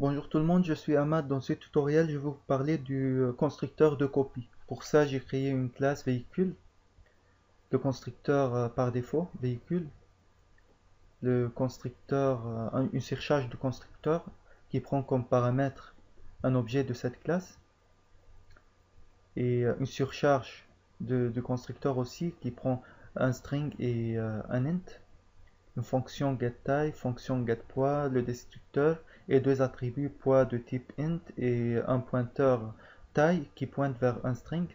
Bonjour tout le monde, je suis Ahmad. Dans ce tutoriel, je vais vous parler du constructeur de copie. Pour ça, j'ai créé une classe véhicule, le constructeur par défaut, véhicule, le constructeur, une surcharge de constructeur qui prend comme paramètre un objet de cette classe, et une surcharge de constructeur aussi qui prend un string et un int, une fonction getType, fonction getPoids, le destructeur et deux attributs poids de type int et un pointeur taille qui pointe vers un string.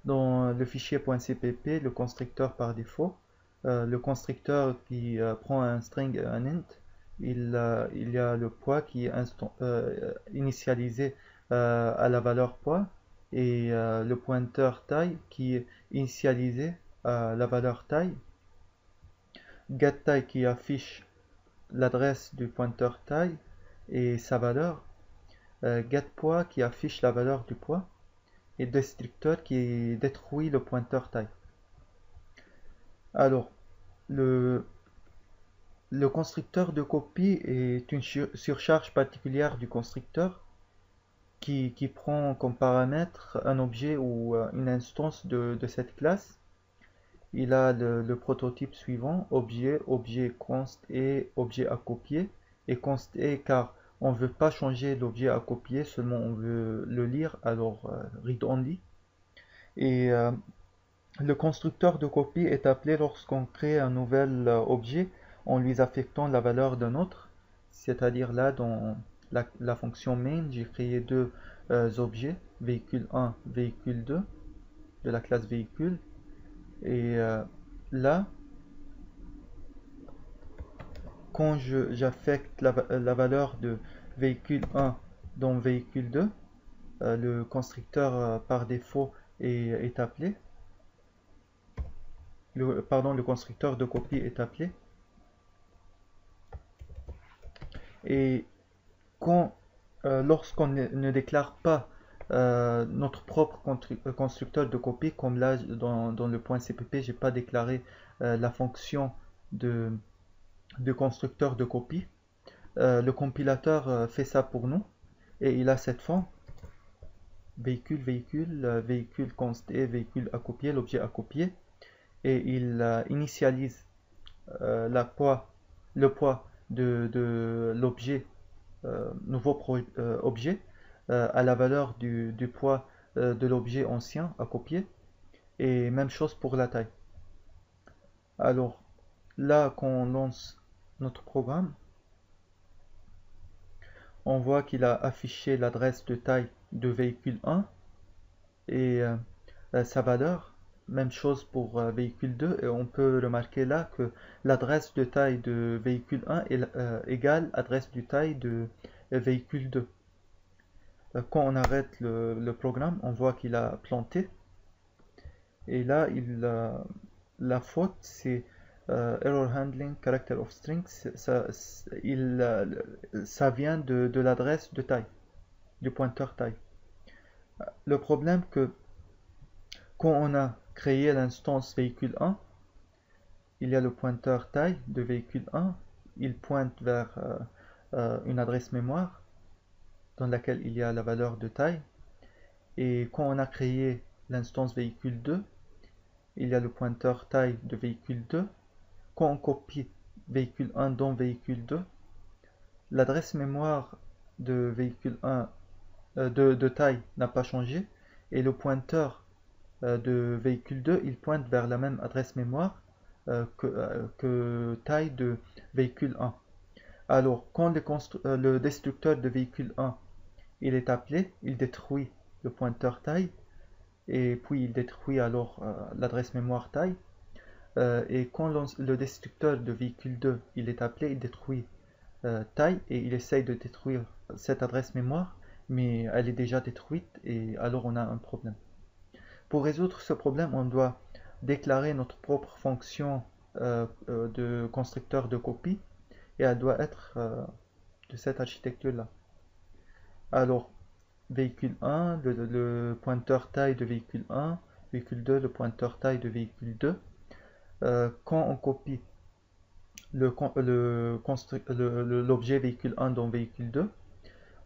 Dans le fichier .cpp, le constructeur par défaut, le constructeur qui prend un string et un int, il y a le poids qui est initialisé à la valeur poids et le pointeur taille qui est initialisé à la valeur taille. GetType qui affiche l'adresse du pointeur taille et sa valeur, getPoids qui affiche la valeur du poids, et destructeur qui détruit le pointeur taille. Alors, le constructeur de copie est une surcharge particulière du constructeur qui prend comme paramètre un objet ou une instance de cette classe. Il a le prototype suivant, objet, objet const et objet à copier, et const et car on ne veut pas changer l'objet à copier, seulement on veut le lire, alors read only. Et le constructeur de copie est appelé lorsqu'on crée un nouvel objet en lui affectant la valeur d'un autre, c'est-à-dire là dans la fonction main, j'ai créé deux objets, véhicule 1, véhicule 2, de la classe véhicule. Et là, quand j'affecte la valeur de véhicule 1 dans véhicule 2, le constructeur par défaut est appelé. Le constructeur de copie est appelé. Et lorsqu'on ne déclare pas notre propre constructeur de copie, comme là dans le point CPP, j'ai pas déclaré la fonction de constructeur de copie. Le compilateur fait ça pour nous et il a cette forme véhicule, véhicule, véhicule const et véhicule à copier, l'objet à copier, et il initialise le poids de l'objet, nouveau objet, à la valeur du poids de l'objet ancien à copier, et même chose pour la taille. Alors là, quand on lance notre programme, on voit qu'il a affiché l'adresse de taille de véhicule 1 et sa valeur. Même chose pour véhicule 2 et on peut remarquer là que l'adresse de taille de véhicule 1 est égale adresse de taille de véhicule 2. Quand on arrête le programme, on voit qu'il a planté. Et là, la faute, c'est error handling character of string. Ça vient de l'adresse de taille, du pointeur taille. Le problème que quand on a créé l'instance véhicule 1, il y a le pointeur taille de véhicule 1, il pointe vers une adresse mémoire dans laquelle il y a la valeur de taille. Et quand on a créé l'instance véhicule 2, il y a le pointeur taille de véhicule 2. Quand on copie véhicule 1 dans véhicule 2, l'adresse mémoire de véhicule 1 de taille n'a pas changé et le pointeur de véhicule 2 il pointe vers la même adresse mémoire que taille de véhicule 1. Alors quand le destructeur de véhicule 1 il est appelé, il détruit le pointeur taille et puis il détruit alors l'adresse mémoire taille. Et quand le destructeur de véhicule 2 il est appelé, il détruit taille et il essaye de détruire cette adresse mémoire, mais elle est déjà détruite et alors on a un problème. Pour résoudre ce problème, on doit déclarer notre propre fonction de constructeur de copie et elle doit être de cette architecture-là. Alors, véhicule 1, le pointeur taille de véhicule 1, véhicule 2, le pointeur taille de véhicule 2. Quand on copie l'objet véhicule 1 dans véhicule 2,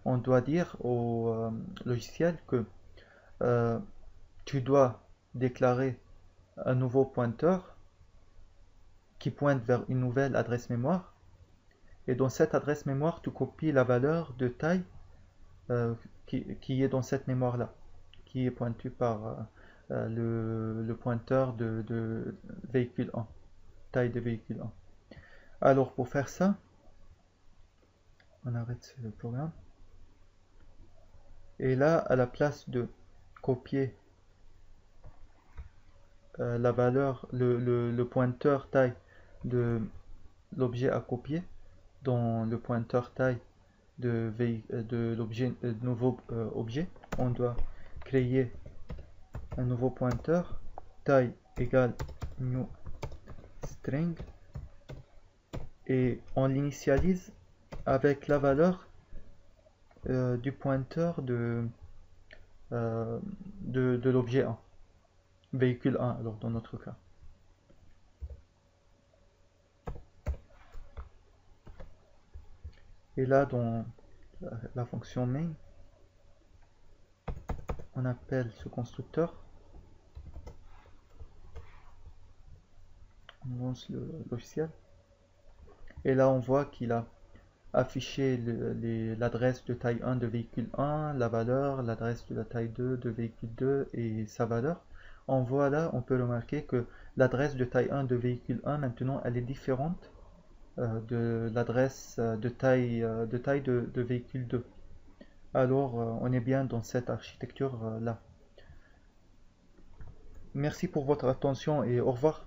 on doit dire au logiciel que tu dois déclarer un nouveau pointeur qui pointe vers une nouvelle adresse mémoire. Et dans cette adresse mémoire, tu copies la valeur de taille qui est dans cette mémoire-là, qui est pointue par le pointeur de véhicule 1, taille de véhicule 1. Alors pour faire ça, on arrête le programme. Et là, à la place de copier la valeur, le pointeur taille de l'objet à copier dans le pointeur taille de l'objet, nouveau objet, on doit créer un nouveau pointeur taille égale new string et on l'initialise avec la valeur du pointeur de l'objet 1, véhicule 1 alors dans notre cas. Et là dans la fonction main, on appelle ce constructeur, on lance le logiciel et là on voit qu'il a affiché l'adresse de taille 1 de véhicule 1, la valeur, l'adresse de la taille 2 de véhicule 2 et sa valeur. On voit là, on peut remarquer que l'adresse de taille 1 de véhicule 1 maintenant elle est différente de l'adresse de taille de véhicule 2. Alors on est bien dans cette architecture là. Merci pour votre attention et au revoir.